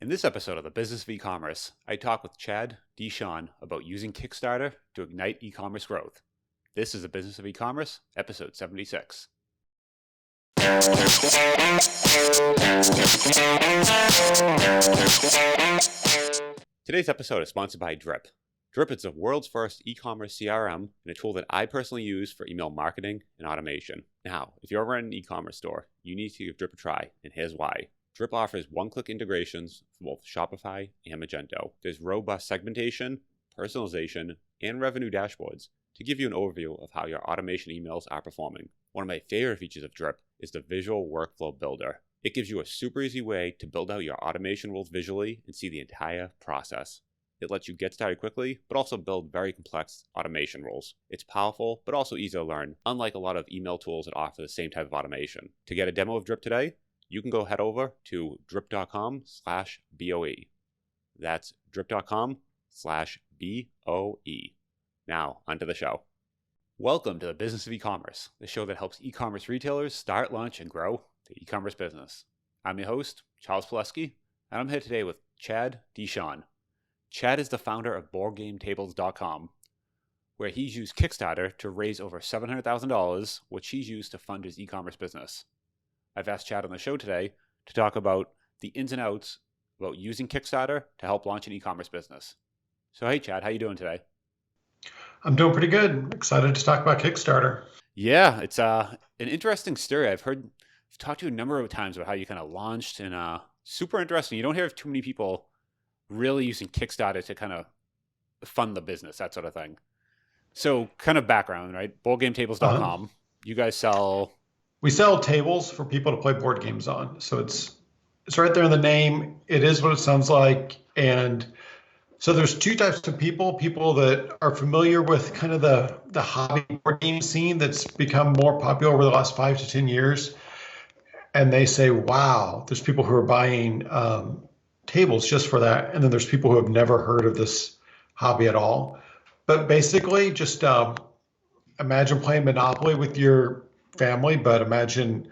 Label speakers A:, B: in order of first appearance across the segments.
A: In this episode of the Business of E-commerce, I talk with DeShon about using Kickstarter to ignite e-commerce growth. This is the Business of E-commerce, episode 76. Today's episode is sponsored by Drip. Drip is the world's first e-commerce CRM and a tool that I personally use for email marketing and automation. Now, if you're ever in an e-commerce store, you need to give Drip a try, and here's why. Drip offers one-click integrations for both Shopify and Magento. There's robust segmentation, personalization, and revenue dashboards to give you an overview of how your automation emails are performing. One of my favorite features of Drip is the Visual Workflow Builder. It gives you a super easy way to build out your automation rules visually and see the entire process. It lets you get started quickly, but also build very complex automation rules. It's powerful, but also easy to learn, unlike a lot of email tools that offer the same type of automation. To get a demo of Drip today, you can go head over to drip.com/BOE. That's drip.com/BOE. Now, onto the show. Welcome to the Business of E-commerce, the show that helps e-commerce retailers start, launch, and grow the e-commerce business. I'm your host, Charles Pileski, and I'm here today with DeShon. Chad is the founder of BoardGameTables.com, where he's used Kickstarter to raise over $700,000, which he's used to fund his e-commerce business. I've asked Chad on the show today to talk about the ins and outs about using Kickstarter to help launch an e-commerce business. So hey Chad, how you doing today?
B: I'm doing pretty good. Excited to talk about Kickstarter.
A: Yeah, it's an interesting story. I've talked to you a number of times about how you kind of launched, and super interesting. You don't hear of too many people really using Kickstarter to kind of fund the business, that sort of thing. So kind of background, right? BoardGameTables.com. You guys
B: We sell tables for people to play board games on. So it's right there in the name. It is what it sounds like. And so there's two types of people that are familiar with kind of the hobby board game scene that's become more popular over the last 5 to 10 years. And they say, wow, there's people who are buying tables just for that. And then there's people who have never heard of this hobby at all. But basically just imagine playing Monopoly with your family, but imagine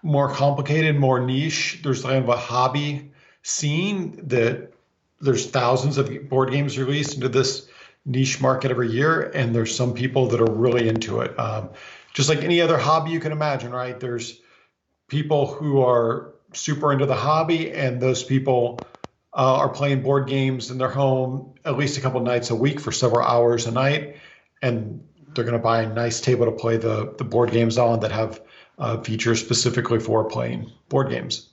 B: more complicated, more niche. There's kind of a hobby scene that there's thousands of board games released into this niche market every year, and there's some people that are really into it. Just like any other hobby you can imagine, right? There's people who are super into the hobby, and those people are playing board games in their home at least a couple nights a week for several hours a night, and they're going to buy a nice table to play the board games on that have features specifically for playing board games.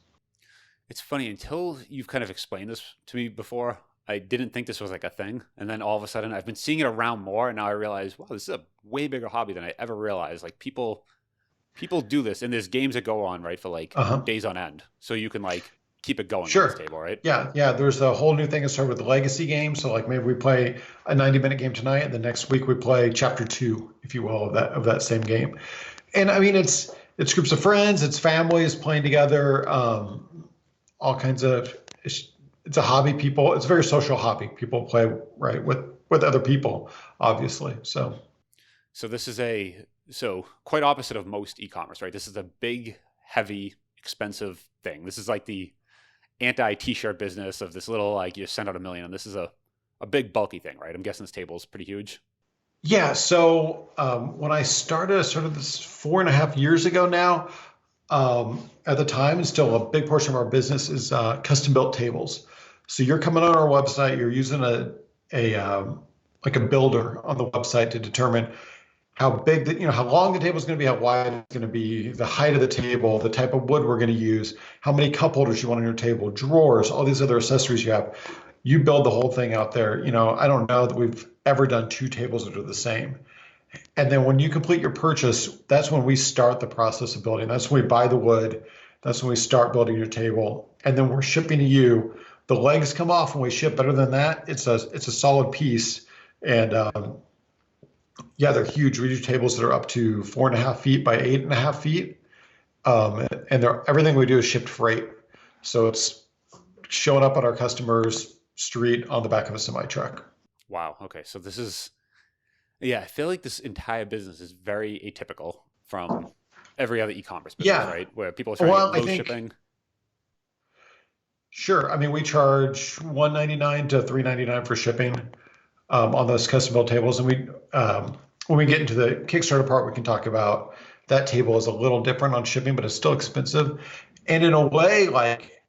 A: It's funny, until you've kind of explained this to me before, I didn't think this was like a thing. And then all of a sudden I've been seeing it around more, and now I realize, wow, this is a way bigger hobby than I ever realized. Like people do this, and there's games that go on, right, for like days on end. So you can like keep it going
B: Sure.
A: on this table, right?
B: Yeah. There's a whole new thing that started with the legacy game. So like maybe we play a 90-minute game tonight, and the next week we play chapter 2, if you will, of that same game. And I mean, it's groups of friends, it's families playing together, all kinds of. It's a hobby. It's a very social hobby. People play right with other people, obviously. So
A: this is quite opposite of most e-commerce, right? This is a big, heavy, expensive thing. This is like the anti-t-shirt business of this little, like, you send out $1 million, and this is a big bulky thing, right? I'm guessing this table is pretty huge.
B: Yeah. So when I started this 4.5 years ago now, at the time, and still a big portion of our business is custom built tables. So you're coming on our website, you're using a builder on the website to determine how big how long the table is going to be, how wide it's going to be, the height of the table, the type of wood we're going to use, how many cup holders you want on your table, drawers, all these other accessories you have. You build the whole thing out there. I don't know that we've ever done 2 tables that are the same. And then when you complete your purchase, that's when we start the process of building. That's when we buy the wood. That's when we start building your table. And then we're shipping to you. The legs come off when we ship. Better than that, it's a solid piece. And yeah, they're huge. We do tables that are up to 4.5 feet by 8.5 feet. And everything we do is shipped freight. So it's showing up on our customer's street on the back of a semi truck.
A: Wow. Okay. So this is, yeah, I feel like this entire business is very atypical from every other e-commerce business, right? Where people are trying to get low shipping.
B: Sure. I mean, we charge $199 to $399 for shipping on those custom built tables, and when we get into the Kickstarter part, we can talk about that table is a little different on shipping, but it's still expensive. And in a way, like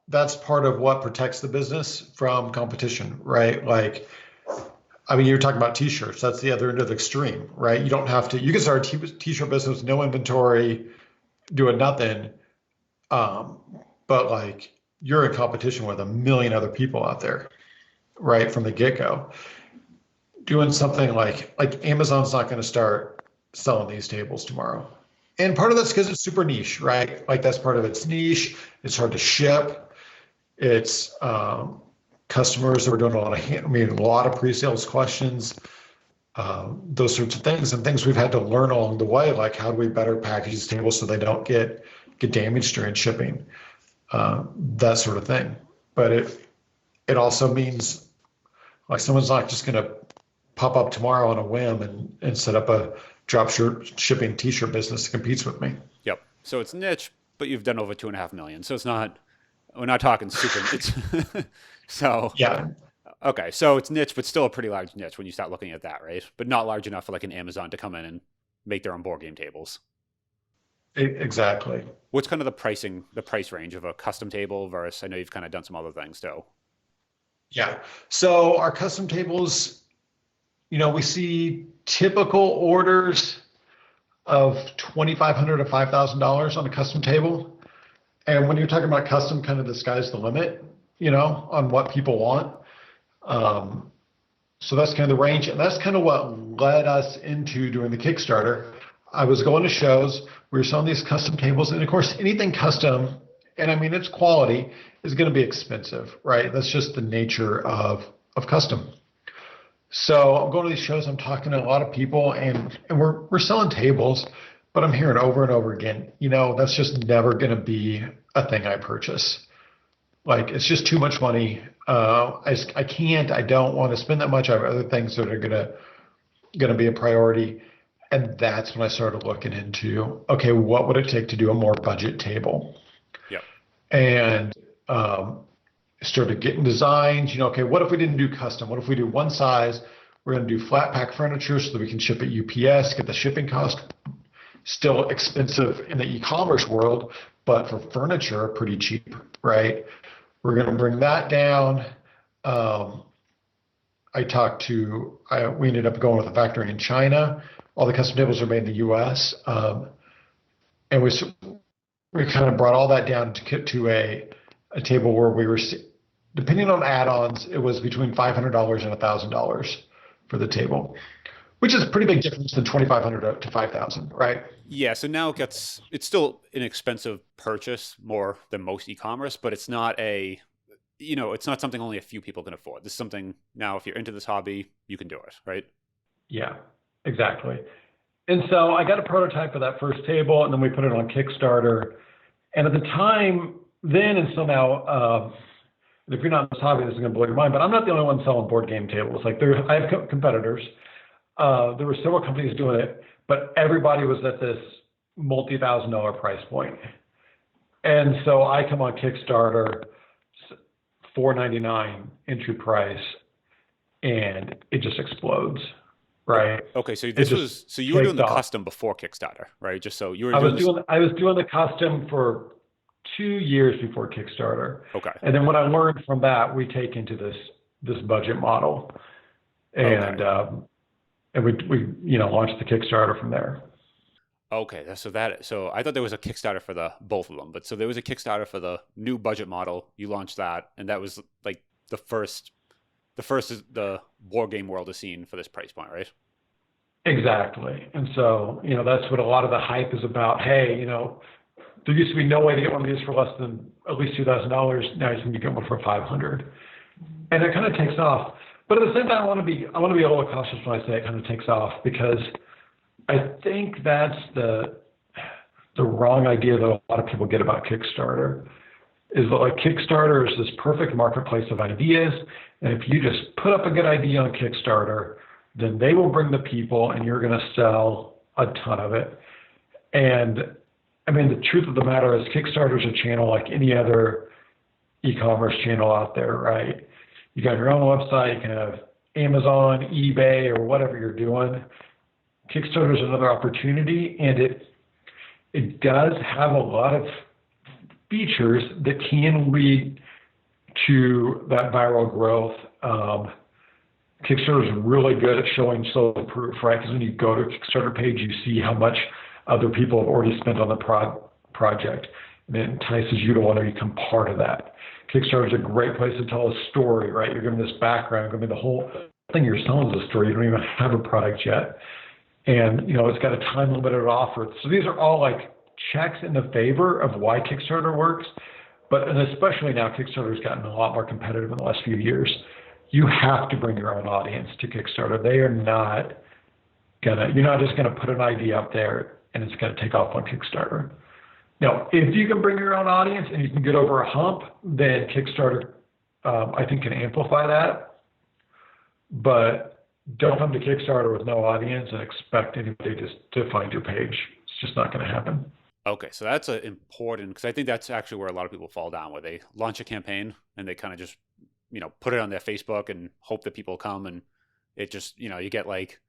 B: that's part of what protects the business from competition, right? Like, I mean, you're talking about t-shirts. That's the other end of the extreme, right? You don't have to. You can start a t-shirt business, no inventory, doing nothing, but like you're in competition with a million other people out there, right? From the get-go, doing something like Amazon's not going to start selling these tables tomorrow. And part of that's because it's super niche, right? Like that's part of its niche. It's hard to ship. It's customers that were doing a lot of, a lot of pre-sales questions, those sorts of things, and things we've had to learn along the way, like how do we better package these tables so they don't get damaged during shipping, that sort of thing. But it also means like someone's not just going to pop up tomorrow on a whim and set up a drop shipping t-shirt business that competes with me.
A: Yep. So it's niche, but you've done over 2.5 million. So it's not, we're not talking super. It's so
B: yeah.
A: Okay, so it's niche, but still a pretty large niche when you start looking at that, right? But not large enough for like an Amazon to come in and make their own board game tables.
B: Exactly.
A: What's kind of the price range of a custom table versus? I know you've kind of done some other things too.
B: Yeah. So our custom tables, we see typical orders of $2,500 to $5,000 on a custom table. And when you're talking about custom, kind of the sky's the limit, on what people want. So that's kind of the range. And that's kind of what led us into doing the Kickstarter. I was going to shows, we were selling these custom tables. And of course, anything custom, and I mean, it's quality, is going to be expensive, right? That's just the nature of custom. So I'm going to these shows, I'm talking to a lot of people, and we're selling tables, but I'm hearing over and over again, that's just never going to be a thing I purchase. Like, it's just too much money. I don't want to spend that much. I have other things that are gonna be a priority. And that's when I started looking into, okay, what would it take to do a more budget table?
A: Yep.
B: And started getting designs, okay, what if we didn't do custom? What if we do one size? We're going to do flat pack furniture so that we can ship it UPS, get the shipping cost still expensive in the e-commerce world, but for furniture, pretty cheap, right? We're going to bring that down. We ended up going with a factory in China. All the custom tables are made in the US. And we kind of brought all that down to a table where we were, depending on add-ons, it was between $500 and $1,000 for the table, which is a pretty big difference than $2,500 to $5,000, right?
A: Yeah, so now it's still an expensive purchase, more than most e-commerce, but it's not it's not something only a few people can afford. This is something now, if you're into this hobby, you can do it, right?
B: Yeah, exactly. And so I got a prototype of that first table, and then we put it on Kickstarter. And at the time, then and still now, if you're not in this hobby, this is going to blow your mind, but I'm not the only one selling board game tables. Like I have competitors. There were several companies doing it, but everybody was at this multi-$1,000 price point. And so I come on Kickstarter, $4.99 entry price, and it just explodes, right?
A: Okay, so you were doing the custom before Kickstarter, right? Just so you were. I
B: was doing the custom for 2 years before Kickstarter.
A: Okay.
B: And then what I learned from that, we take into this budget model, and okay. And we launched the Kickstarter from there.
A: Okay, so I thought there was a Kickstarter for both of them, but so there was a Kickstarter for the new budget model. You launched that, and that was like the first is the board game world has seen for this price point, right?
B: Exactly. And so that's what a lot of the hype is about. Hey, there used to be no way to get one of these for less than at least $2,000. Now you can get one for $500, and it kind of takes off. But at the same time, I want to be a little cautious when I say it kind of takes off, because I think that's the wrong idea that a lot of people get about Kickstarter, is that like Kickstarter is this perfect marketplace of ideas, and if you just put up a good idea on Kickstarter, then they will bring the people, and you're going to sell a ton of it. And I mean, the truth of the matter is Kickstarter is a channel like any other e-commerce channel out there, right? You got your own website, you can have Amazon, eBay, or whatever you're doing. Kickstarter is another opportunity, and it does have a lot of features that can lead to that viral growth. Kickstarter is really good at showing social proof, right? Because when you go to a Kickstarter page, you see how much other people have already spent on the project, and it entices you to want to become part of that. Kickstarter is a great place to tell a story, right? You're giving this background, giving the whole thing you're selling is a story. You don't even have a product yet, and it's got a time limited offer. So these are all like checks in the favor of why Kickstarter works. But and especially now, Kickstarter has gotten a lot more competitive in the last few years. You have to bring your own audience to Kickstarter. They are not you're not just gonna put an idea up there and it's gonna take off on Kickstarter. Now, if you can bring your own audience and you can get over a hump, then Kickstarter, I think, can amplify that. But don't come to Kickstarter with no audience and expect anybody to find your page. It's just not gonna happen.
A: Okay, so that's important, because I think that's actually where a lot of people fall down, where they launch a campaign and they kind of just put it on their Facebook and hope that people come, and it just you get like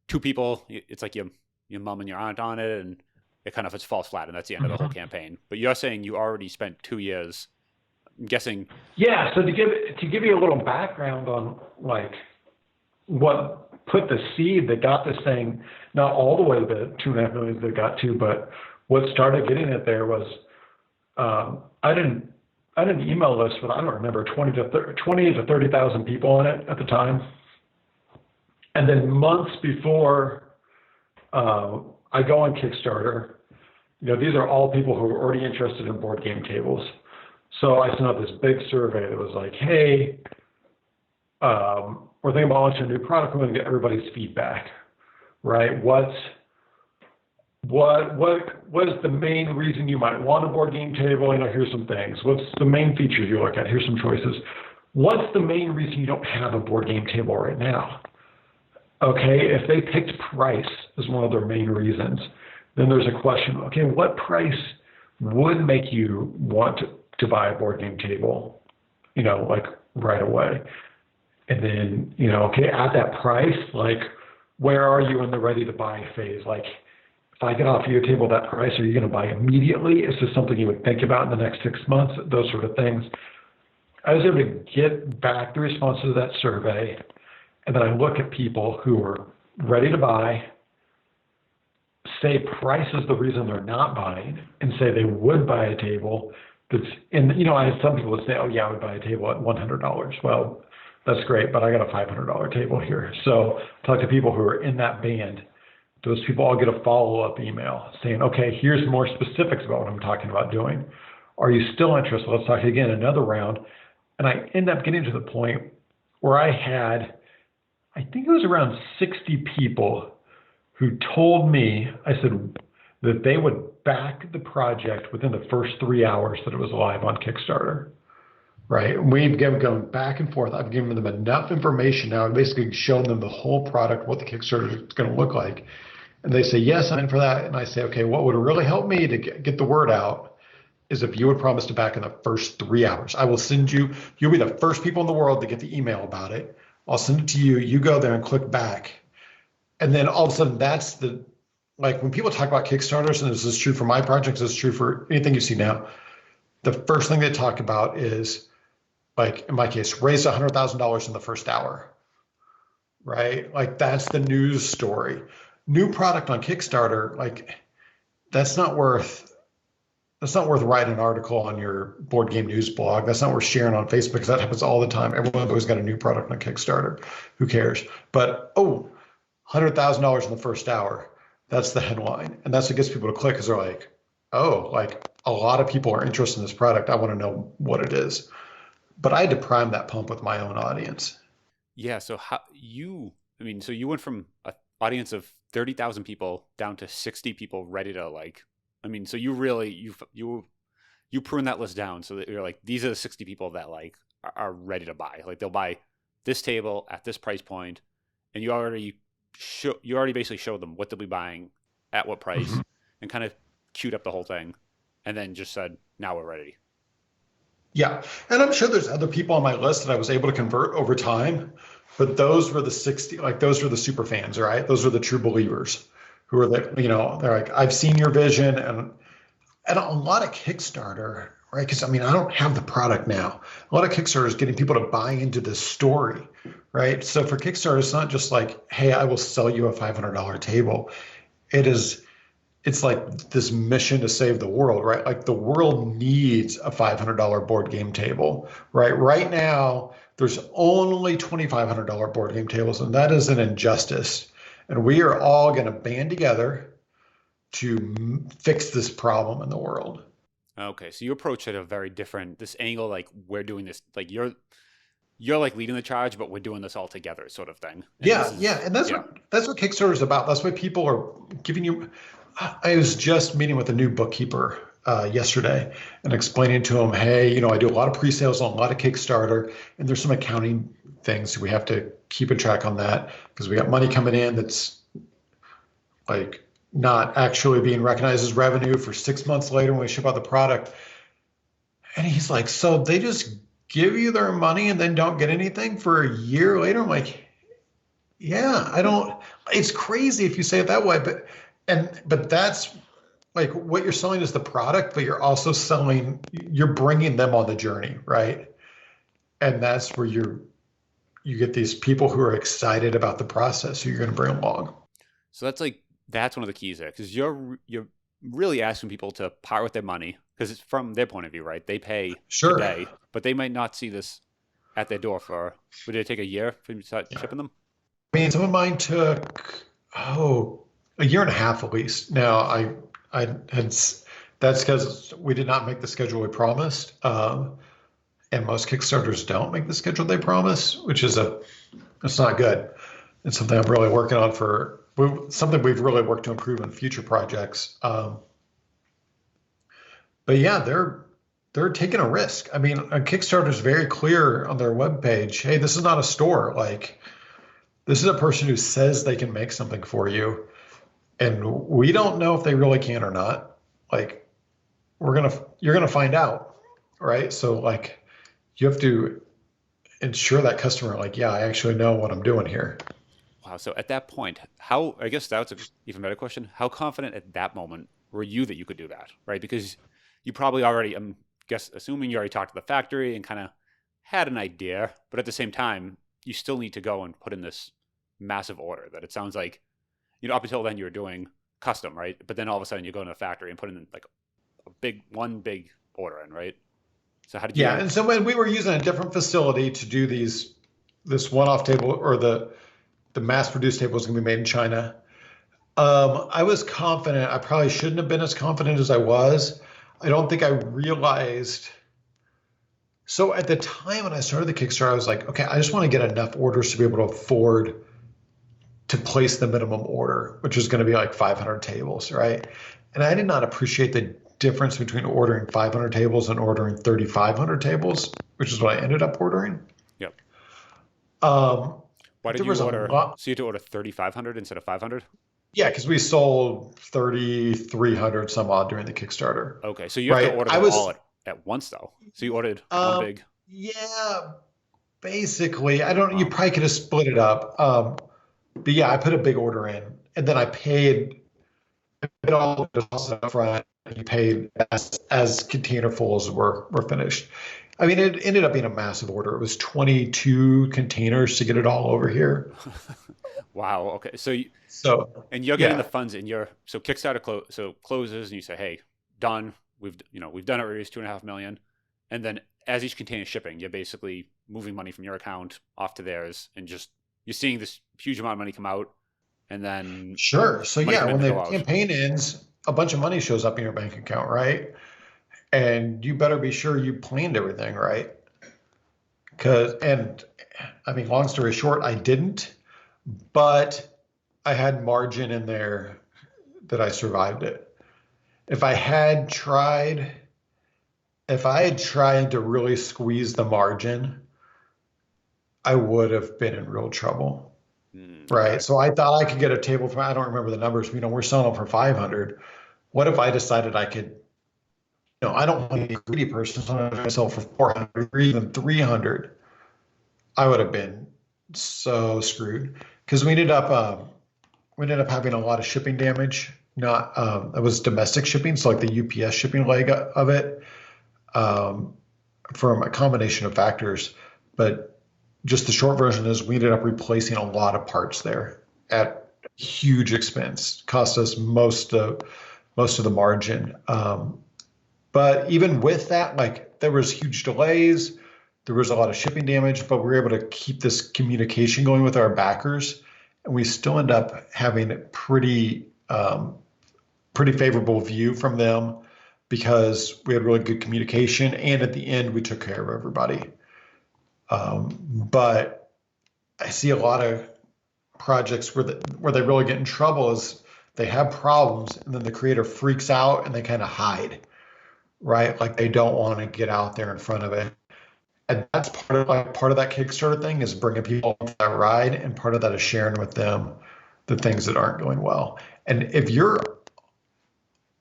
A: 2 people. It's like your mom and your aunt on it, and it kind of falls flat, and that's the end of the whole campaign. But you're saying you already spent 2 years. I'm guessing.
B: Yeah. So to give you a little background on like what put the seed that got this thing not all the way to the 2.5 million that it got to, but what started getting it there was I didn't email list with, I don't remember, 20 to 30,000 people on it at the time. And then months before I go on Kickstarter, these are all people who are already interested in board game tables. So I sent out this big survey that was like, hey, we're thinking about launching a new product. We're going to get everybody's feedback, right? What is the main reason you might want a board game table? Here's some things. What's the main features you look at? Here's some choices. What's the main reason you don't have a board game table right now? Okay, if they picked price as one of their main reasons, then there's a question, okay, what price would make you want to buy a board game table, like right away? And then, okay, at that price, like, where are you in the ready to buy phase? Like, if I can offer you a table at that price, are you going to buy immediately? Is this something you would think about in the next 6 months? Those sort of things. I was able to get back the responses to that survey, and then I look at people who are ready to buy, say price is the reason they're not buying, and say they would buy a table that's I had some people that say, oh yeah, I would buy a table at $100. Well, that's great, but I got a $500 table here. So talk to people who are in that band. Those people all get a follow-up email saying, okay, here's more specifics about what I'm talking about doing. Are you still interested? Let's talk again, another round. And I end up getting to the point where I had, I think it was around 60 people who told me, I said, that they would back the project within the first 3 hours that it was live on Kickstarter. Right? And we've gone back and forth. I've given them enough information now. I've basically shown them the whole product, what the Kickstarter is going to look like. And they say, yes, I'm in for that. And I say, okay, what would really help me to get the word out is if you would promise to back in the first 3 hours. I will send you, you'll be the first people in the world to get the email about it. I'll send it to you. You go there and click back. And then all of a sudden, that's like when people talk about Kickstarters, and this is true for my projects, this is true for anything you see now, the first thing they talk about is, like in my case, raise $100,000 in the first hour, right? Like that's the news story. New product on Kickstarter, like that's not worth writing an article on your board game news blog. That's not worth sharing on Facebook, because that happens all the time. Everyone's always got a new product on Kickstarter. Who cares? But $100,000 in the first hour. That's the headline, and that's what gets people to click, because they're like, oh, like a lot of people are interested in this product. I want to know what it is. But I had to prime that pump with my own audience.
A: Yeah. So so you went from an audience of 30,000 people down to 60 people ready to so you really, you prune that list down so that you're like, these are the 60 people that like are ready to buy. Like they'll buy this table at this price point, and you already basically showed them what they'll be buying at what price, mm-hmm. and kind of queued up the whole thing, and then just said, now we're ready.
B: Yeah. And I'm sure there's other people on my list that I was able to convert over time, but those were the 60, like those were the super fans, right? Those were the true believers who are the, they're like, I've seen your vision. And a lot of Kickstarter, right? Because I mean, I don't have the product now. A lot of Kickstarter is getting people to buy into this story, right? So for Kickstarter, it's not just like, hey, I will sell you a $500 table. It is, it's like this mission to save the world, right? Like the world needs a $500 board game table, right? Right now, there's only $2,500 board game tables, and that is an injustice. And we are all going to band together to fix this problem in the world.
A: Okay, so you approach it a very different this angle, like we're doing this, like you're like leading the charge, but we're doing this all together, sort of thing. And this
B: Yeah, yeah,
A: is
B: and that's
A: yeah.
B: what Kickstarter is about. That's why people are giving you. I was just meeting with a new bookkeeper yesterday and explaining to him, hey, I do a lot of pre-sales on a lot of Kickstarter, and there's some accounting things we have to keep a track on that because we got money coming in that's like not actually being recognized as revenue for 6 months later when we ship out the product. And he's like, so they just give you their money and then don't get anything for a year later? I'm like, yeah, I don't, it's crazy if you say it that way, but that's like what you're selling is the product, but you're also you're bringing them on the journey, right? And that's where you get these people who are excited about the process who you're going to bring along.
A: So that's one of the keys there, because you're really asking people to part with their money, because it's from their point of view, right? They pay
B: Sure.
A: today, but they might not see this at their door for, would it take a year for you to start shipping them?
B: I mean, some of mine took, a year and a half at least. Now, I had, that's because we did not make the schedule we promised. And most Kickstarters don't make the schedule they promise, which is it's not good. It's something I'm really working on something we've really worked to improve in future projects. But yeah, they're taking a risk. I mean, Kickstarter is very clear on their webpage. Hey, this is not a store. Like, this is a person who says they can make something for you, and we don't know if they really can or not. Like, you're gonna find out, right? So like, you have to ensure that customer, like, yeah, I actually know what I'm doing here.
A: Wow. So at that point, I guess that's an even better question. How confident at that moment were you that you could do that, right? Because you probably already, assuming you already talked to the factory and kind of had an idea, but at the same time, you still need to go and put in this massive order that it sounds like, up until then you were doing custom, right? But then all of a sudden you go into the factory and put in like one big order in, right? So how did
B: Yeah,
A: you?
B: and so when we were using a different facility to do this one-off table or the mass-produced table was going to be made in China. I was confident. I probably shouldn't have been as confident as I was. I don't think I realized. So at the time when I started the Kickstarter, I was like, okay, I just want to get enough orders to be able to afford to place the minimum order, which is going to be like 500 tables, right? And I did not appreciate the difference between ordering 500 tables and ordering 3,500 tables, which is what I ended up ordering.
A: Yep.
B: Um,
A: Why did
B: there
A: you
B: was a
A: order?
B: lot.
A: So you had to order 3,500 instead of 500.
B: Yeah, because we sold 3,300 some odd during the Kickstarter,
A: Okay, so you have to
B: right?
A: order
B: I
A: them
B: was,
A: all at once, though. So you ordered one
B: um,
A: big.
B: yeah, basically. I don't. You
A: Wow.
B: probably could have split it up. But yeah, I put a big order in, and then I paid all the deposit up front. You paid as container fulls were finished. I mean, it ended up being a massive order. It was 22 containers to get it all over here.
A: Wow. Okay.
B: So
A: And you're getting the
B: yeah,
A: funds in so Kickstarter closes and you say, hey, done. We've done it. We raised 2.5 million. And then as each container is shipping, you're basically moving money from your account off to theirs, and just you're seeing this huge amount of money come out, and then
B: sure. So
A: money
B: yeah,
A: come in
B: when
A: to
B: the
A: go out.
B: campaign ends, a bunch of money shows up in your bank account, right? And you better be sure you planned everything right. And I mean, long story short, I didn't, but I had margin in there that I survived it. If I had tried, if I had tried to really squeeze the margin, I would have been in real trouble, right?
A: Okay.
B: So I thought I could get a table I don't remember the numbers, we're selling them for 500. What if I decided I could I don't want to be a greedy person. So I'm going to sell for 400 or even 300. I would have been so screwed because we ended up having a lot of shipping damage. Not it was domestic shipping, so like the UPS shipping leg of it, um, from a combination of factors. But just the short version is we ended up replacing a lot of parts there at huge expense. Cost us most of the margin. But even with that, like there was huge delays, there was a lot of shipping damage, but we were able to keep this communication going with our backers, and we still end up having a pretty favorable view from them because we had really good communication, and at the end we took care of everybody. But I see a lot of projects where they really get in trouble is they have problems, and then the creator freaks out and they kind of hide, right? Like they don't want to get out there in front of it. And that's part of that Kickstarter thing is bringing people on that ride, and part of that is sharing with them the things that aren't going well. And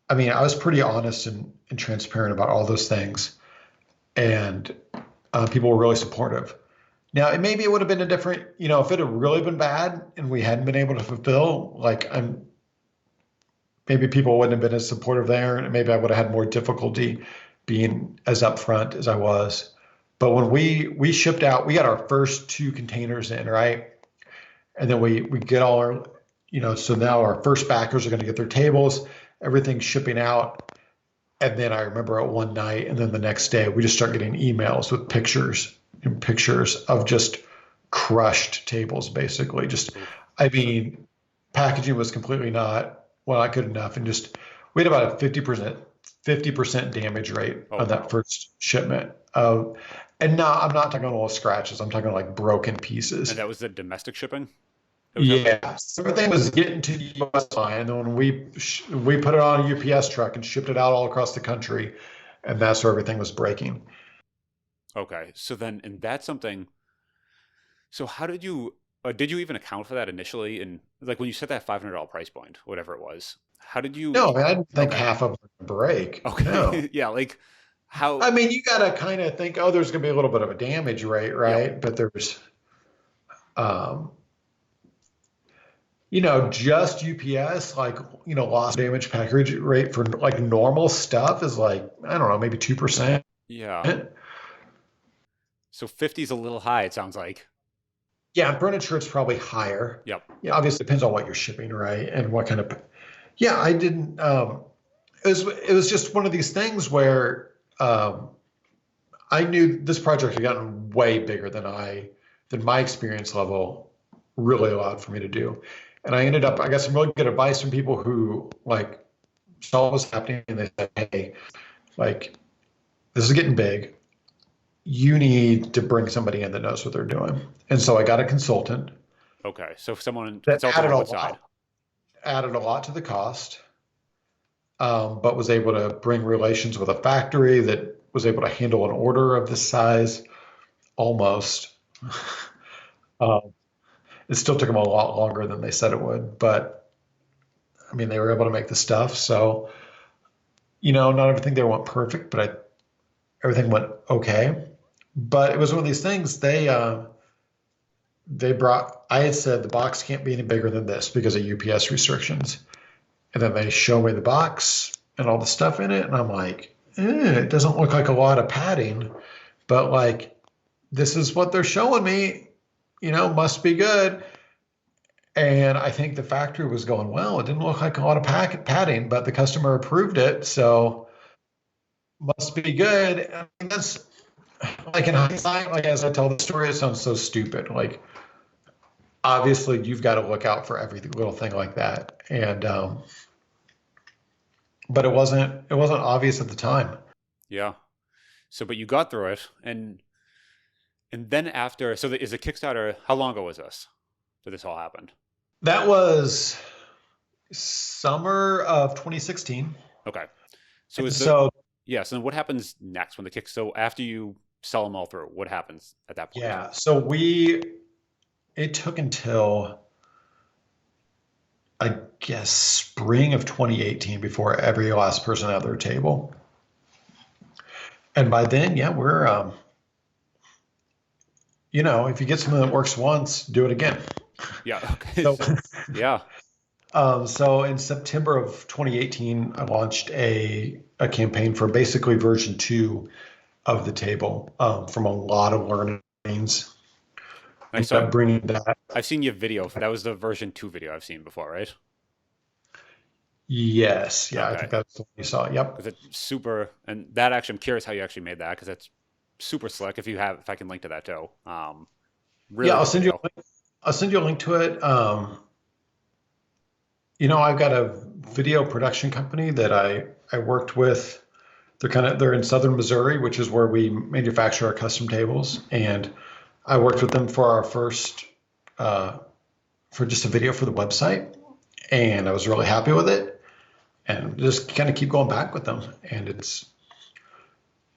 B: I mean, I was pretty honest and transparent about all those things, and people were really supportive. Now, maybe it would have been a different, if it had really been bad and we hadn't been able to fulfill, maybe people wouldn't have been as supportive there, and maybe I would have had more difficulty being as upfront as I was. But when we shipped out, we got our first 2 containers in, right? And then we get all our, so now our first backers are going to get their tables, everything's shipping out. And then I remember at one night, and then the next day, we just start getting emails with pictures and pictures of just crushed tables, basically. I mean, packaging was completely not good enough, and just we had about a 50% damage rate on that first shipment. And now I'm not talking little scratches. I'm talking like broken pieces.
A: And that was the domestic shipping?
B: Yeah, so everything was getting to the US line, and then when we put it on a UPS truck and shipped it out all across the country, and that's where everything was breaking.
A: Okay. So then, and that's something. So how did you even account for that initially? And like when you set that $500 price point, whatever it was, how did you?
B: No, man, I didn't think
A: Okay.
B: half of it would break. No.
A: Okay. Yeah. Like how?
B: I mean, you got to kind of think, oh, there's going to be a little bit of a damage rate,
A: Yep.
B: right? But there's, um, just UPS, like, loss damage package rate for like normal stuff is like, I don't know, maybe 2%.
A: Yeah. So 50 is a little high, it sounds like.
B: Yeah, furniture it's probably higher.
A: Yep.
B: Yeah, obviously depends on what you're shipping, right? And what kind of, yeah, I didn't, it was just one of these things where, I knew this project had gotten way bigger than my experience level really allowed for me to do. And I got some really good advice from people who like saw what was happening, and they said, hey, like this is getting big. You need to bring somebody in that knows what they're doing. And so I got a consultant
A: Okay. So someone
B: that
A: consultant on what side?
B: added a lot to the cost, but was able to bring relations with a factory that was able to handle an order of this size almost. Um, it still took them a lot longer than they said it would, but I mean, they were able to make the stuff. So, not everything there went perfect, but everything went okay. But it was one of these things I had said the box can't be any bigger than this because of UPS restrictions. And then they show me the box and all the stuff in it. And I'm like, it doesn't look like a lot of padding, but like, this is what they're showing me, must be good. And I think the factory was going, well, it didn't look like a lot of padding, but the customer approved it. So must be good. And that's like in hindsight, like as I tell the story, it sounds so stupid. Like obviously you've got to look out for every little thing like that. And, but it wasn't obvious at the time.
A: Yeah. So, but you got through it, and then after, so is the Kickstarter? How long ago was this that this all happened?
B: That was summer of 2016.
A: Okay. So
B: And so,
A: yeah. So then what happens next when the kick? So after you sell them all through, what happens at that point?
B: yeah, it took until I guess spring of 2018 before every last person had their table. And by then, yeah, we're if you get something that works once, do it again.
A: Yeah. Okay.
B: So,
A: Yeah.
B: so in September of 2018, I launched a campaign for basically version two of the table from a lot of learnings.
A: I
B: Ended
A: saw.
B: up bringing that.
A: I've seen your video. That was the version 2 video I've seen before, right?
B: Yes, yeah, I
A: Okay.
B: think that's the one you saw. Yep.
A: Because it's super, and that actually, I'm curious how you actually made that because that's super slick. If I can link to that too.
B: Yeah,
A: Really good video.
B: I'll send you a link to it. I've got a video production company that I worked with. They're in southern Missouri, which is where we manufacture our custom tables. And I worked with them for our first for just a video for the website, and I was really happy with it. And just kind of keep going back with them. And it's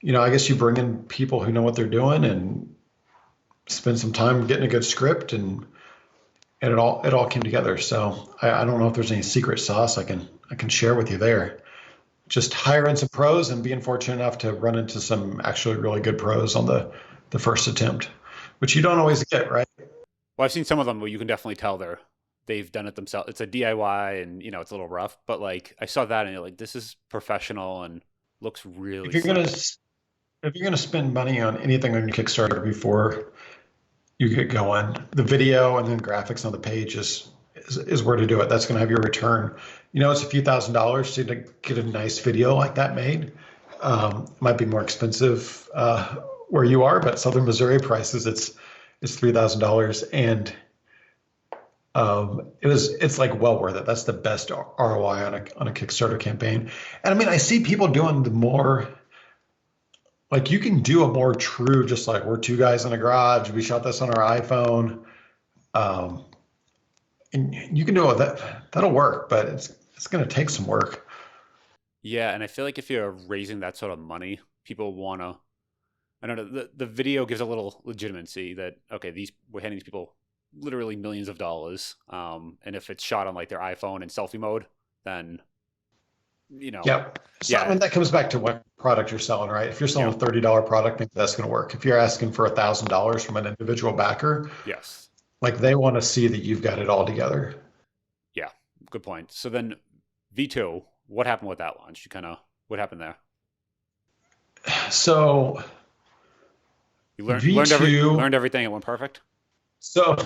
B: I guess you bring in people who know what they're doing and spend some time getting a good script, and it all came together. So I don't know if there's any secret sauce I can share with you there. Just hiring some pros and being fortunate enough to run into some actually really good pros on the first attempt, which you don't always get, right?
A: Well, I've seen some of them where you can definitely tell they've done it themselves. It's a DIY, and it's a little rough, but like I saw that and you're like, this is professional and looks really
B: If you're gonna
A: slick.
B: if you're gonna spend money on anything on your Kickstarter before you get going, the video and then graphics on the page is where to do it. That's gonna have your return. It's a few $1,000s to get a nice video like that made. Might be more expensive where you are, but Southern Missouri prices it's $3,000, and it's like well worth it. That's the best ROI on a Kickstarter campaign. And I mean, I see people doing the more like you can do a more true, just like we're two guys in a garage. We shot this on our iPhone, um, and you can do it. That'll work, but it's going to take some work.
A: Yeah, and I feel like if you're raising that sort of money, people wanna. I don't know. The video gives a little legitimacy that okay, these we're handing these people literally millions of dollars. And if it's shot on like their iPhone in selfie mode, then you know,
B: Yeah. So I
A: yeah,
B: mean, that comes back to what product you're selling, right? If you're selling
A: yep,
B: a $30 product, maybe that's going to work. If you're asking for $1,000 from an individual backer,
A: yes,
B: like they want to see that you've got it all together.
A: yeah, good point. So then V2, what happened with that launch? What happened there?
B: So
A: You
B: V2,
A: learned everything. It went perfect.
B: so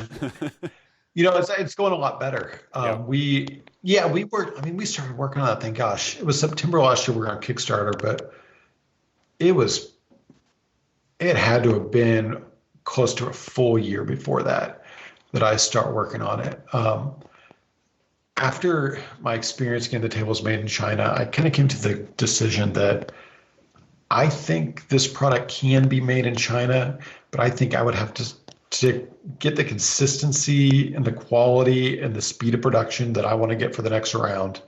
B: it's going a lot better.
A: Yep.
B: We started working on that thing. Gosh, it was September last year. We were on Kickstarter, but it was it had to have been close to a full year before that I start working on it. After my experience getting the tables made in China, I kind of came to the decision that I think this product can be made in China, but I think I would have to get the consistency and the quality and the speed of production that I want to get for the next round,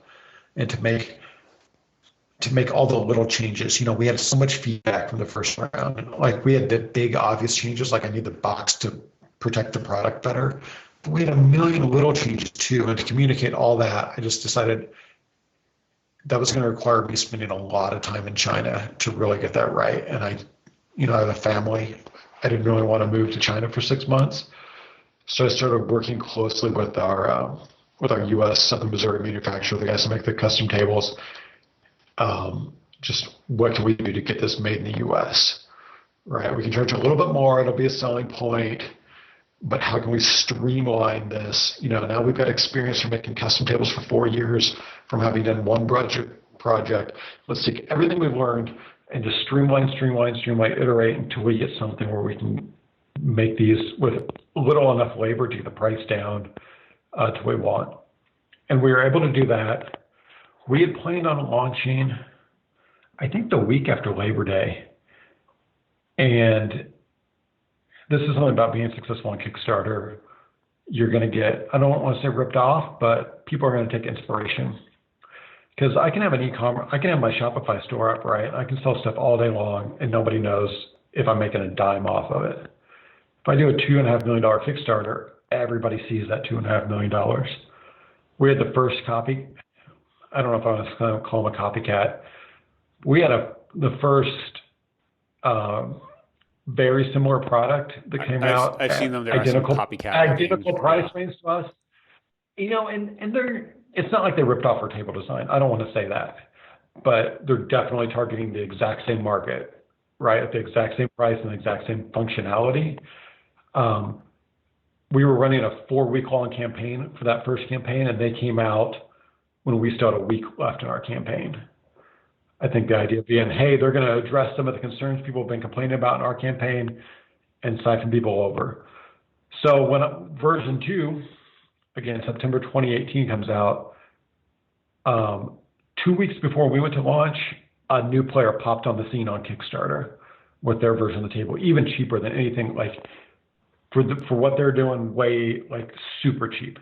B: and to make all the little changes. We had so much feedback from the first round. Like we had the big obvious changes, like I need the box to protect the product better. But we had a million little changes too, and to communicate all that, I just decided that was going to require me spending a lot of time in China to really get that right. And I have a family. I didn't really want to move to China for 6 months, so I started working closely with our U.S. Southern Missouri manufacturer, the guys who make the custom tables. Just what can we do to get this made in the U.S. Right? We can charge a little bit more; it'll be a selling point. But how can we streamline this? Now we've got experience from making custom tables for 4 years, from having done one project. Let's take everything we've learned and just streamline, iterate until we get something where we can make these with little enough labor to get the price down to what we want. And we were able to do that. We had planned on launching, I think, the week after Labor Day. And this is something about being successful on Kickstarter. You're going to get, I don't want to say ripped off, but people are going to take inspiration. Because I can have an e-commerce, I can have my Shopify store up, right? I can sell stuff all day long and nobody knows if I'm making a dime off of it. If I do a $2.5 million Kickstarter, everybody sees that $2.5 million. We had the first copy. I don't know if I was going to call him a copycat. We had the first very similar product that came out
A: I've seen
B: at
A: them. There are some copycat looking.
B: identical price
A: Yeah.
B: range to us. And it's not like they ripped off our table design. I don't want to say that, but they're definitely targeting the exact same market, right? At the exact same price and the exact same functionality. We were running a 4-week-long campaign for that first campaign, and they came out when we still had a week left in our campaign. I think the idea being, hey, they're going to address some of the concerns people have been complaining about in our campaign and siphon people over. So when version 2, again, September 2018 comes out, 2 weeks before we went to launch, a new player popped on the scene on Kickstarter with their version of the table, even cheaper than anything, like for what they're doing, way like super cheap.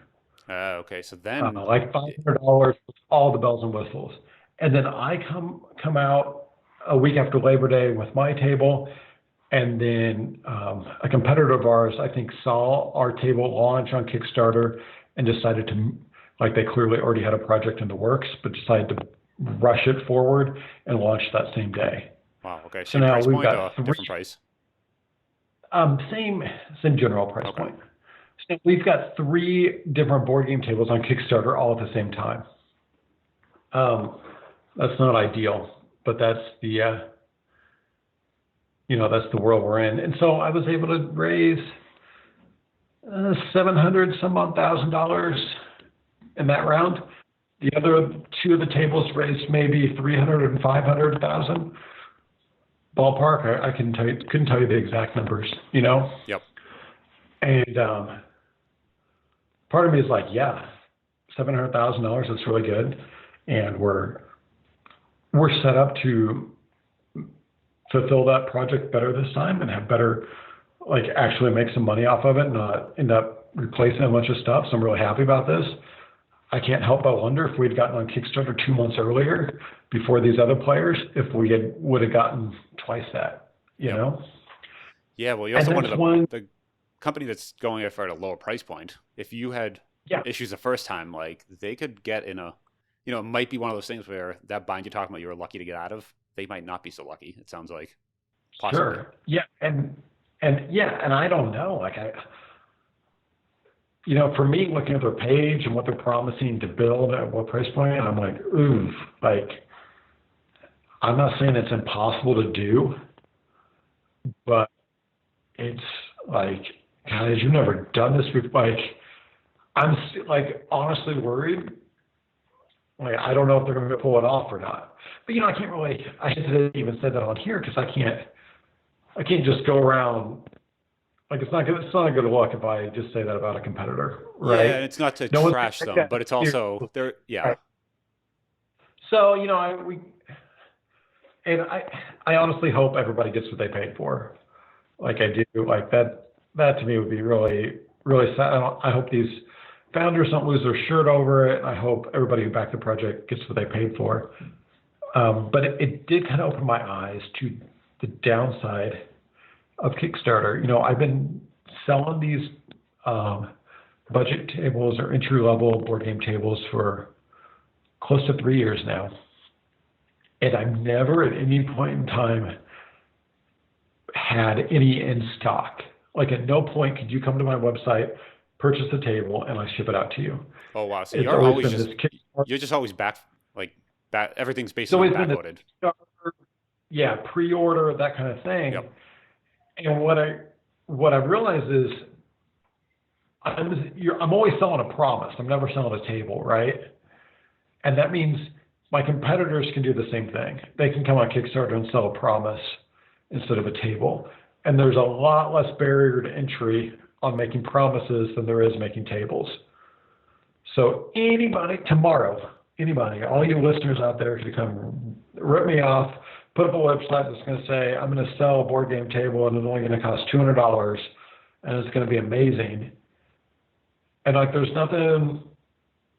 A: Okay, so then
B: Like $500 with all the bells and whistles. And then I come out a week after Labor Day with my table, and then a competitor of ours, I think, saw our table launch on Kickstarter and decided to, like, they clearly already had a project in the works, but decided to rush it forward and launch that same day.
A: wow. Okay,
B: So
A: same
B: now
A: price
B: we've
A: point
B: got
A: or different price?
B: same general price
A: Okay.
B: point. So we've got 3 different board game tables on Kickstarter all at the same time. That's not ideal, but that's the that's the world we're in. And so I was able to raise $700 some odd $1,000 in that round. The other 2 of the tables raised maybe 300 and 500,000 ballpark. I couldn't tell you the exact numbers,
A: Yep.
B: And part of me is like, yeah, $700,000. That's really good, and we're set up to fulfill that project better this time and have better, like, actually make some money off of it, and not end up replacing a bunch of stuff. So I'm really happy about this. I can't help but wonder if we'd gotten on Kickstarter 2 months earlier before these other players, if we would have gotten twice that, you know?
A: Yeah, well, you
B: And
A: also
B: that's
A: wanted the company that's going for at a lower price point. If you had
B: Yeah.
A: issues the first time, like, they could get in a, it might be one of those things where that bind you're talking about you were lucky to get out of, they might not be so lucky, it sounds like. Possibly.
B: Sure. Yeah. And I don't know. Like, for me, looking at their page and what they're promising to build at what price point, I'm like, ooh, like, I'm not saying it's impossible to do, but it's like, guys, you've never done this before. Like, I'm like honestly worried. Like, I don't know if they're going to pull it off or not. But I can't really. I hesitate to even say that on here because I can't just go around. Like, it's not a good look if I just say that about a competitor, right?
A: Yeah, it's not to
B: No
A: trash them, but it's also they're yeah.
B: Right. So I honestly hope everybody gets what they paid for. Like, I do. Like, that to me would be really, really sad. I hope these founders don't lose their shirt over it. I hope everybody who backed the project gets what they paid for. But it did kind of open my eyes to the downside of Kickstarter. I've been selling these budget tables or entry-level board game tables for close to 3 years now. And I've never at any point in time had any in stock. Like, at no point could you come to my website, purchase a table, and I ship it out to you.
A: Oh wow! So
B: It's
A: you're
B: always
A: always
B: been
A: just
B: this Kickstarter.
A: you're just always back everything's
B: It's
A: basically
B: always been this
A: backloaded.
B: Kickstarter, yeah, pre-order, that kind of thing.
A: Yep.
B: And what I've realized is I'm always selling a promise. I'm never selling a table, right? And that means my competitors can do the same thing. They can come on Kickstarter and sell a promise instead of a table. And there's a lot less barrier to entry on making promises than there is making tables. So tomorrow, all you listeners out there can come rip me off, put up a website that's going to say, I'm going to sell a board game table and it's only going to cost $200 and it's going to be amazing. And like, there's nothing,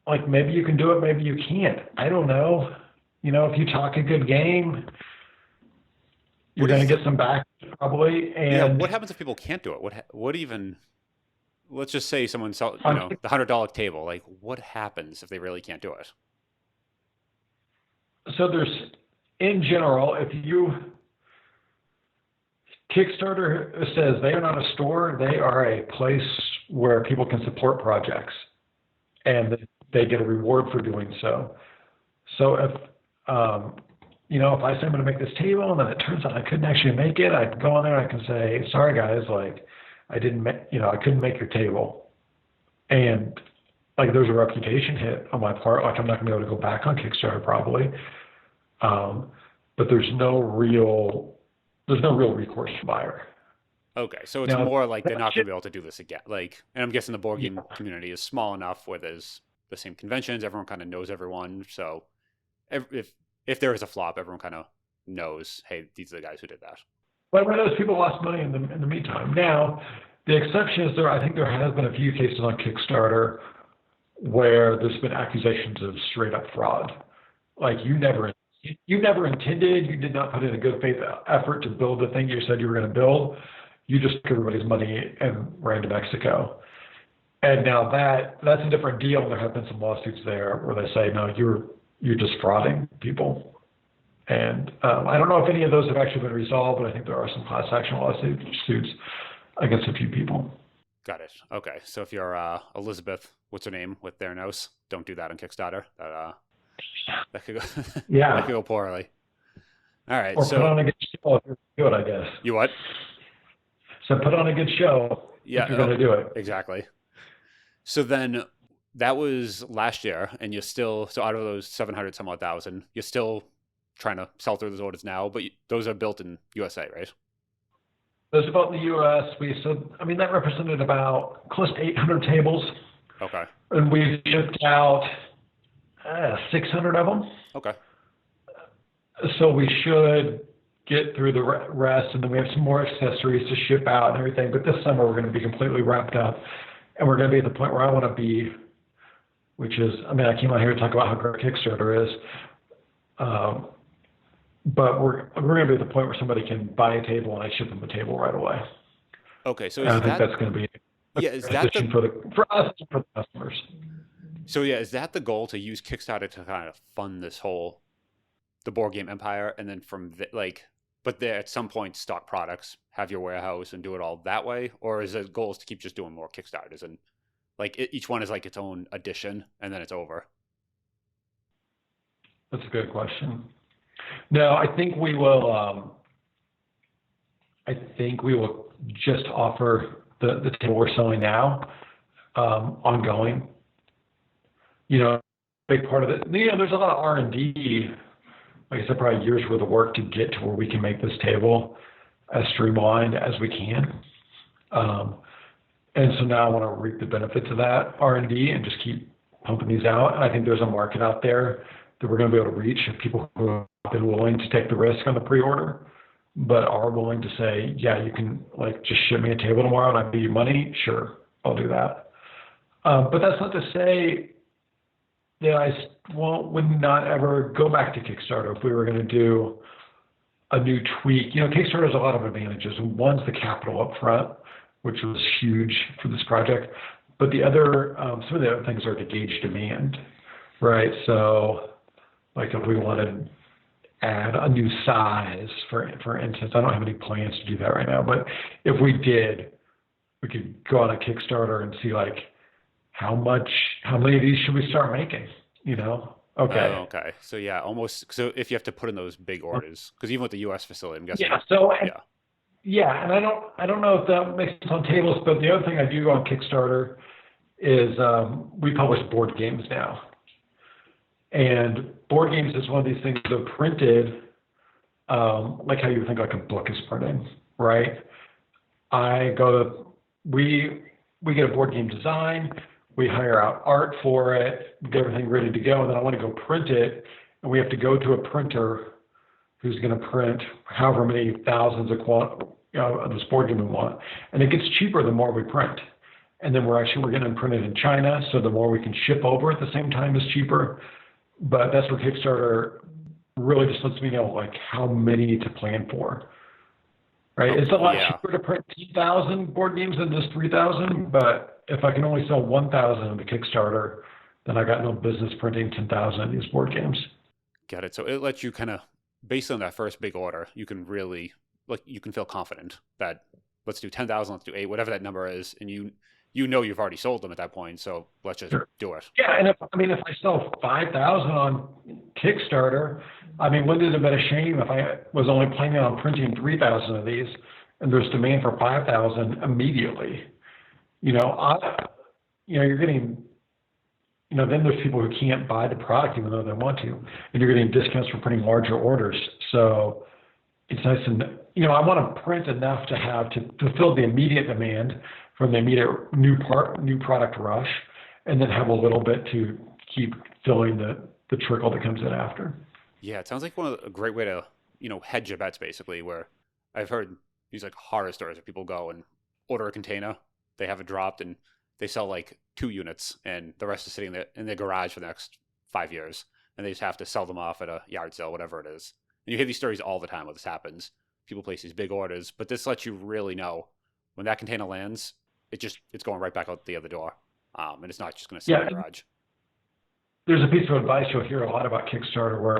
B: like, maybe you can do it, maybe you can't. I don't know. If you talk a good game, you're going to get some back probably. And
A: yeah, what happens if people can't do it? What even? Let's just say someone sells, the $100 table. Like, what happens if they really can't do it?
B: So there's, in general, if you Kickstarter says they are not a store; they are a place where people can support projects, and they get a reward for doing so. So if if I say I'm going to make this table and then it turns out I couldn't actually make it, I can go on there and I can say, sorry guys, like I didn't, I couldn't make your table, and like there's a reputation hit on my part. Like I'm not going to be able to go back on Kickstarter probably, but there's no real recourse to buyer.
A: Okay, so it's more like they're not going to be able to do this again. Like, and I'm guessing the board game community is small enough where there's the same conventions, everyone kind of knows everyone. So if there is a flop, everyone kind of knows, hey, these are the guys who did that.
B: But those people lost money in the meantime. Now, the exception is I think there has been a few cases on Kickstarter where there's been accusations of straight up fraud. Like you never intended, you did not put in a good faith effort to build the thing you said you were going to build. You just took everybody's money and ran to Mexico. And now that's a different deal. There have been some lawsuits there where they say, no, you're just frauding people. And I don't know if any of those have actually been resolved, but I think there are some class action lawsuits against a few people.
A: Got it. Okay. So if you're Elizabeth, what's her name, with Theranos, don't do that on Kickstarter. That could go that could go poorly. All right.
B: Or put on a good show if you're good, I guess.
A: You what?
B: So put on a good show if you're going to do it.
A: Exactly. So then that was last year, and you're still, so out of those 700 some odd thousand, you're still trying to sell through those orders now, but those are built in USA, right?
B: Those are built in the U.S. That represented about close to 800 tables.
A: Okay.
B: And we shipped out 600 of them.
A: Okay.
B: So we should get through the rest, and then we have some more accessories to ship out and everything. But this summer we're going to be completely wrapped up, and we're going to be at the point where I want to be, which is, I came out here to talk about how great Kickstarter is, but we're going to be at the point where somebody can buy a table and I ship them a table right away.
A: Okay, so
B: I think that's going to be
A: is that
B: for us and for the customers.
A: So yeah, is that the goal, to use Kickstarter to kind of fund the board game empire, and then from but there at some point stock products, have your warehouse and do it all that way? Or is the goal is to keep just doing more Kickstarters and each one is like its own edition and then it's over?
B: That's a good question. No, I think we will just offer the table we're selling now ongoing. Big part of it. There's a lot of R&D. Like I said, probably years worth of work to get to where we can make this table as streamlined as we can. And so now I want to reap the benefits of that R&D and just keep pumping these out. And I think there's a market out there that we're going to be able to reach, of people who have been willing to take the risk on the pre-order, but are willing to say, yeah, you can just ship me a table tomorrow and I pay you money. Sure, I'll do that. But that's not to say that I would not ever go back to Kickstarter if we were going to do a new tweak. Kickstarter has a lot of advantages. One's the capital up front, which was huge for this project. But the other, some of the other things are to gauge demand, right? So, if we wanted to add a new size, for instance, I don't have any plans to do that right now. But if we did, we could go on a Kickstarter and see how many of these should we start making? Okay.
A: Oh, okay. So yeah, almost. So if you have to put in those big orders, because even with the U.S. facility, I'm guessing.
B: Yeah. So yeah, and I don't know if that makes sense on tables, but the other thing I do on Kickstarter is we publish board games now, and board games is one of these things that are printed, like how you think a book is printed, right? We get a board game design. We hire out art for it, get everything ready to go, and then I want to go print it, and we have to go to a printer who's going to print however many thousands of this board game we want, and it gets cheaper the more we print. And then we're getting them printed in China, so the more we can ship over at the same time is cheaper. But that's where Kickstarter really just lets me know how many to plan for. Right? It's a lot cheaper to print 10,000 board games than just 3,000, but if I can only sell 1,000 of the Kickstarter, then I got no business printing 10,000 of these board games.
A: Got it. So it lets you kind of, based on that first big order, you can really like you can feel confident that let's do 10,000, let's do 8, whatever that number is, and you know you've already sold them at that point, so let's just do it.
B: Yeah, and if I sell 5,000 on Kickstarter, I mean, wouldn't it have been a shame if I was only planning on printing 3,000 of these, and there's demand for 5,000 immediately? You're getting, then there's people who can't buy the product even though they want to, and you're getting discounts for printing larger orders. So it's nice to, I want to print enough to fulfill the immediate demand from the immediate new product rush, and then have a little bit to keep filling the trickle that comes in after.
A: Yeah, it sounds like a great way to, hedge your bets basically, where I've heard these like horror stories where people go and order a container, they have it dropped, and they sell like 2 units, and the rest is sitting there in their garage for the next 5 years, and they just have to sell them off at a yard sale, whatever it is. And you hear these stories all the time where this happens. People place these big orders, but this lets you really know when that container lands, it's going right back out the other door, and it's not just going to sit in the garage.
B: There's a piece of advice you'll hear a lot about Kickstarter where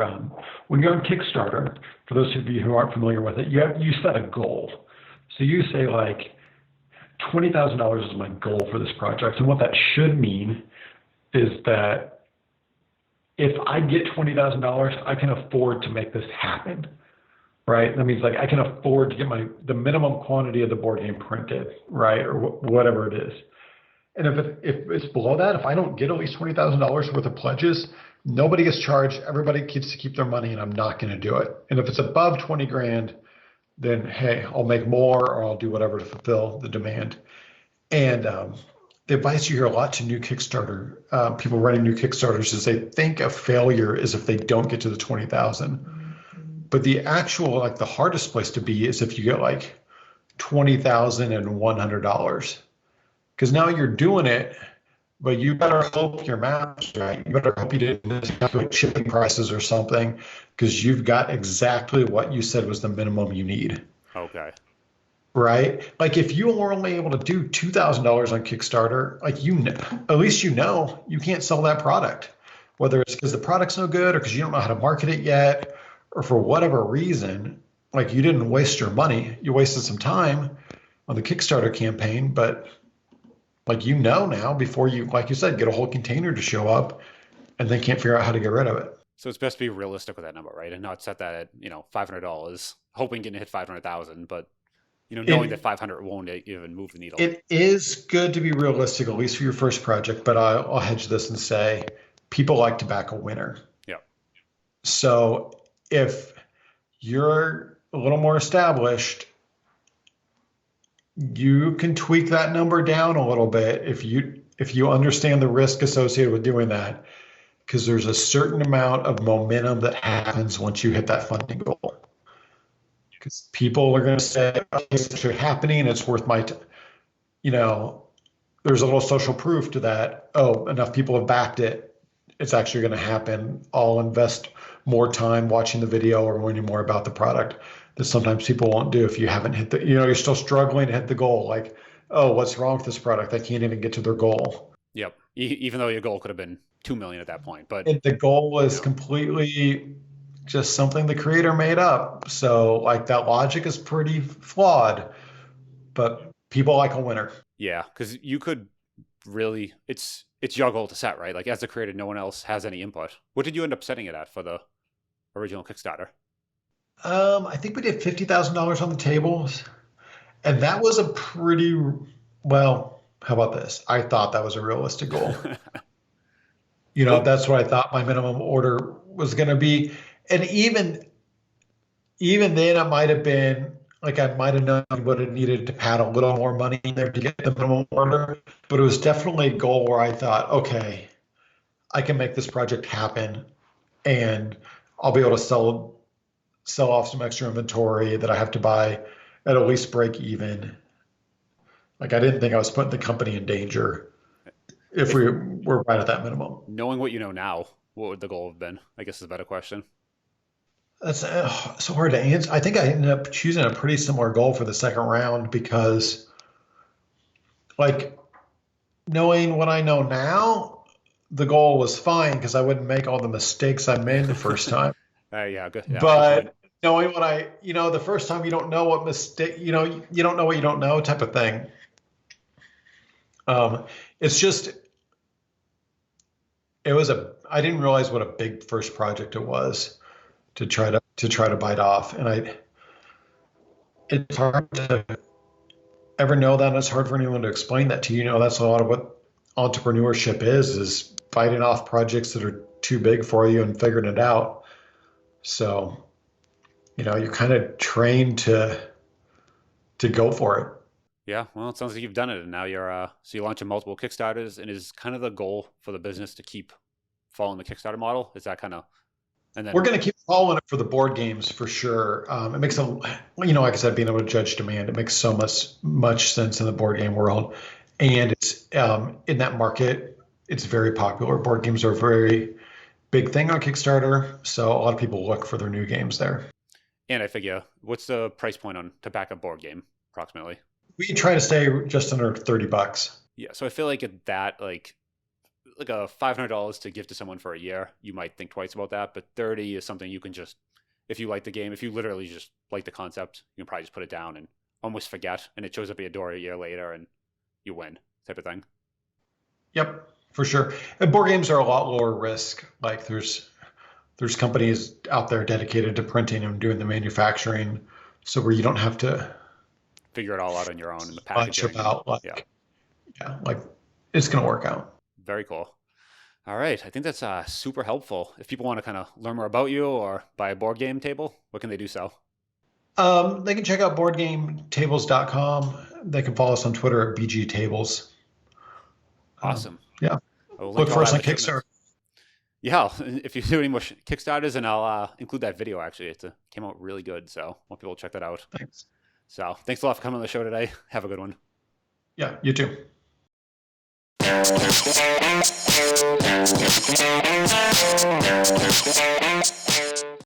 B: when you're on Kickstarter, for those of you who aren't familiar with it, you set a goal. So you say like, $20,000 is my goal for this project. And what that should mean is that if I get $20,000, I can afford to make this happen, right? That means like I can afford to get the minimum quantity of the board game printed, right? Or whatever it is. And if it's below that, if I don't get at least $20,000 worth of pledges, nobody gets charged. Everybody gets to keep their money, and I'm not going to do it. And if it's above 20 grand, then hey, I'll make more, or I'll do whatever to fulfill the demand. And the advice you hear a lot to new Kickstarter people running new Kickstarters is they think a failure is if they don't get to the 20,000. But the actual like the hardest place to be is if you get like $20,100, because now you're doing it, but you better hope your math's right. You better hope you didn't miscalculate shipping prices or something, because you've got exactly what you said was the minimum you need.
A: Okay.
B: Right? Like if you were only able to do $2,000 on Kickstarter, like at least you can't sell that product, whether it's because the product's no good or because you don't know how to market it yet, or for whatever reason. Like you didn't waste your money, you wasted some time on the Kickstarter campaign, but like now before you, like you said, get a whole container to show up and they can't figure out how to get rid of it.
A: So it's best to be realistic with that number, right? And not set that at, $500, hoping getting to hit 500,000, but knowing that 500 won't even move the needle.
B: It is good to be realistic, at least for your first project, but I'll hedge this and say people like to back a winner.
A: Yeah.
B: So if you're a little more established, you can tweak that number down a little bit if you understand the risk associated with doing that, because there's a certain amount of momentum that happens once you hit that funding goal. Because people are going to say, oh, it's happening, it's worth my time. There's a little social proof to that. Oh, enough people have backed it. It's actually going to happen. I'll invest more time watching the video or learning more about the product that sometimes people won't do if you haven't hit you're still struggling to hit the goal. Like, oh, what's wrong with this product? I can't even get to their goal.
A: Yep. Even though your goal could have been 2 million at that point, but
B: the goal is completely just something the creator made up. So like that logic is pretty flawed, but people like a winner.
A: Yeah, because you could really, it's your goal to set, right? Like as a creator, no one else has any input. What did you end up setting it at for the original Kickstarter?
B: I think we did $50,000 on the tables, and that was a pretty, well, how about this? I thought that was a realistic goal. That's what I thought my minimum order was going to be. And even then it might have been like, I might have known what it needed to pad a little more money in there to get the minimum order, but it was definitely a goal where I thought, okay, I can make this project happen and I'll be able to sell off some extra inventory that I have to buy at least break even. Like I didn't think I was putting the company in danger if we were right at that minimum.
A: Knowing what you know now, what would the goal have been? I guess is a better question.
B: That's so hard to answer. I think I ended up choosing a pretty similar goal for the second round because, like, knowing what I know now, the goal was fine because I wouldn't make all the mistakes I made the first time.
A: Yeah, good. Yeah,
B: but knowing what the first time you don't know what mistake, you don't know what you don't know type of thing. It's just, I didn't realize what a big first project it was to try to bite off. And it's hard to ever know that. And it's hard for anyone to explain that to you. That's a lot of what entrepreneurship is biting off projects that are too big for you and figuring it out. So, you're kind of trained to go for it.
A: Yeah, well, it sounds like you've done it, and now you're launching multiple Kickstarters, and is kind of the goal for the business to keep following the Kickstarter model? Is that kind of, and
B: We're
A: then
B: going to keep following it for the board games for sure. It makes like I said, being able to judge demand, it makes so much sense in the board game world, and it's in that market, it's very popular. Board games are a very big thing on Kickstarter, so a lot of people look for their new games there.
A: and I figure, what's the price point on to back a board game approximately?
B: We try to stay just under $30.
A: Yeah, so I feel like at that, like a $500 to give to someone for a year, you might think twice about that. But 30 is something you can just, if you like the game, if you literally just like the concept, you can probably just put it down and almost forget, and it shows up at your door a year later, and you win, type of thing.
B: Yep, for sure. And board games are a lot lower risk. Like there's companies out there dedicated to printing and doing the manufacturing, so where you don't have to
A: Figure it all out on your own in the
B: much
A: packaging.
B: about
A: Yeah,
B: like it's going to work out.
A: very cool. All right, I think that's super helpful. If people want to kind of learn more about you or buy a board game table, what can they do so?
B: They can check out boardgametables.com. They can follow us on Twitter at BGTables.
A: Awesome.
B: Yeah.
A: I will link
B: Look
A: all
B: for us
A: that
B: on
A: in the show
B: Kickstarter.
A: notes. Yeah, if you do any more Kickstarters, and I'll include that video actually. It came out really good, so I want people to check that out.
B: Thanks.
A: So thanks a lot for coming on the show today. Have a good one.
B: Yeah, you too.